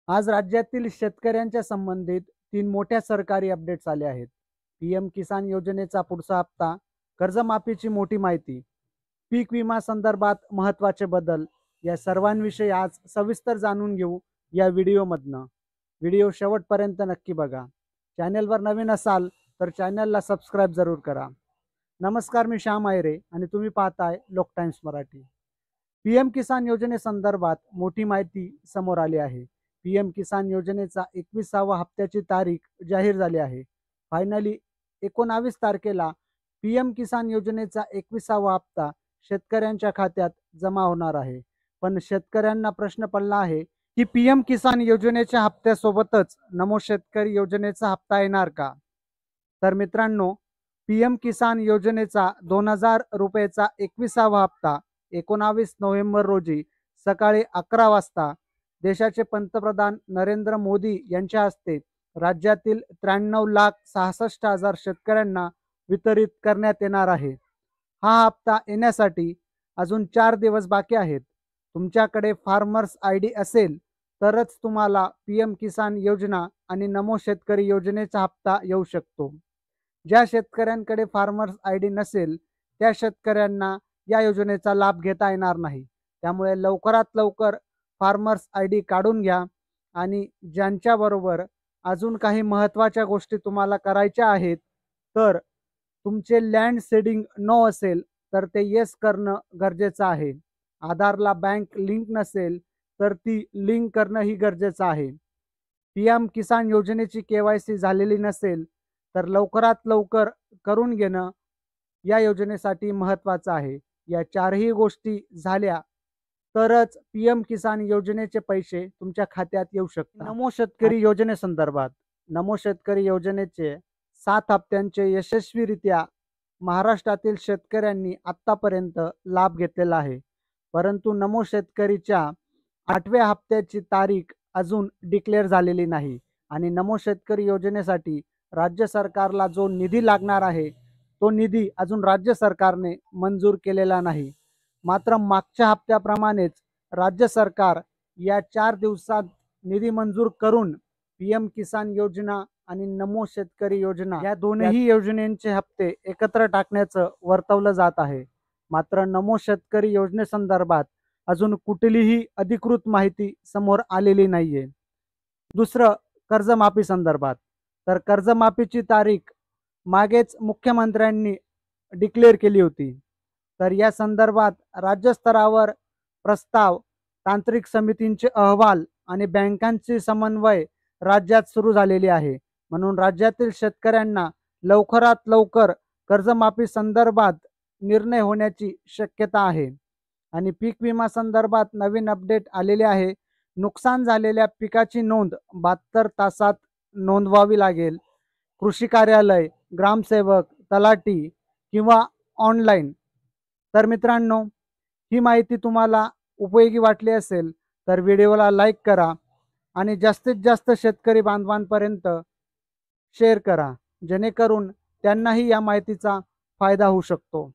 आज राज्यातील शेतकऱ्यांच्या संबंधित 3 मोठ्या सरकारी अपडेट्स आले आहेत. पीएम किसान योजनेचा पुढचा हप्ता, कर्जमाफीची मोठी माहिती, पीक विमा संदर्भात महत्त्वाचे बदल या सर्वांविषयी आज सविस्तर जाणून घेऊ या व्हिडिओमधनं. व्हिडिओ शेवटपर्यंत नक्की बघा. चॅनेलवर नवीन असाल तर चॅनलला सबस्क्राईब जरूर करा. नमस्कार, मी श्याम आयरे आणि तुम्ही पाहताय लोक टाइम्स मराठी. पीएम किसान योजनेसंदर्भात मोठी माहिती समोर आली आहे. पीएम किसान योजनेचा 21वा हप्त्याची तारीख जाहीर झाली आहे. फायनली 19 तारखेला पीएम किसान योजनेचा 21वा हप्ता शेतकऱ्यांच्या खात्यात जमा होणार आहे. पण शेतकऱ्यांना प्रश्न पडला आहे की पीएम किसान योजनेच्या हप्त्यासोबतच नमो शेतकरी योजनेचा हप्ता येणार का? तर मित्रांनो, पीएम किसान योजनेचा 2000 रुपयेचा 21वा हप्ता 19 नोव्हेंबर रोजी सकाळी 11 वाजता देशाचे पंतप्रधान नरेंद्र मोदी यांच्या हस्ते राज्यातील 93,66,000 शेतकऱ्यांना वितरित करण्यात येणार आहे. हा हप्ता येण्यासाठी अजून 4 दिवस बाकी आहेत. तुमच्याकडे फार्मर्स आयडी असेल तरच तुम्हाला पीएम किसान योजना आणि नमो शेतकरी योजनेचा हप्ता येऊ शकतो. ज्या शेतकऱ्यांकडे फार्मर्स आयडी नसेल त्या शेतकऱ्यांना या योजनेचा लाभ घेता येणार नाही. त्यामुळे लवकरात लवकर फार्मर्स आयडी काढून घ्या आणि ज्यांच्याबरोबर अजून काही महत्त्वाच्या गोष्टी तुम्हाला करायच्या आहेत, तर तुमचे लँड सीडिंग नो असेल तर ते येस करणं गरजेचं आहे. आधारला बँक लिंक नसेल तर ती लिंक करणं ही गरजेचं आहे. पीएम किसान योजनेची केवायसी झालेली नसेल तर लवकरात लवकर करून घेणं या योजनेसाठी महत्त्वाचं आहे. या चारही गोष्टी झाल्या तरच पीएम किसान योजनेचे पैसे तुमच्या खात्यात येऊ शकतात. नमो शेतकरी योजनेसंदर्भात, नमो शेतकरी योजनेचे 7 हप्त्यांचे यशस्वीरित्या महाराष्ट्रातील शेतकऱ्यांनी आत्तापर्यंत लाभ घेतलेला आहे. परंतु नमो शेतकरीच्या 8व्या हप्त्याची तारीख अजून डिक्लेअर झालेली नाही आणि नमो शेतकरी योजनेसाठी राज्य सरकारला जो निधी लागणार आहे तो निधी अजून राज्य सरकारने मंजूर केलेला नाही. मात्र मागच्या हप्त्याप्रमाणेच राज्य सरकार या 4 दिवसात निधी मंजूर करून पीएम किसान योजना आणि नमो शेतकरी योजना या दोन्ही योजनेचे हप्ते एकत्र टाकण्याचं वर्तवलं जात आहे. मात्र नमो शेतकरी योजनेसंदर्भात अजून कुठलीही अधिकृत माहिती समोर आलेली नाहीये. दुसरं, कर्जमाफी संदर्भात, तर कर्जमाफीची तारीख मागेच मुख्यमंत्र्यांनी डिक्लेअर केली होती. तर या संदर्भात राज्य स्तरावर प्रस्ताव, तांत्रिक समितींचे अहवाल आणि बँकांचे समन्वय राज्यात सुरू झालेली आहे. म्हणून राज्यातील शेतकऱ्यांना लवकरात लवकर कर्जमाफी संदर्भात निर्णय होण्याची शक्यता आहे. आणि पीक विमा संदर्भात नवीन अपडेट आलेले आहे. नुकसान झालेल्या पिकाची नोंद 72 तासात नोंदवावी लागेल. कृषी कार्यालय, ग्रामसेवक, तलाठी किंवा ऑनलाईन. तर मित्रांनो, ही माहिती तुम्हाला उपयोगी वाटली असेल तर व्हिडिओला लाईक करा आणि जास्तीत जास्त शेतकरी बांधवांपर्यंत शेअर करा, जेणेकरून त्यांनाही या माहितीचा फायदा होऊ शकतो.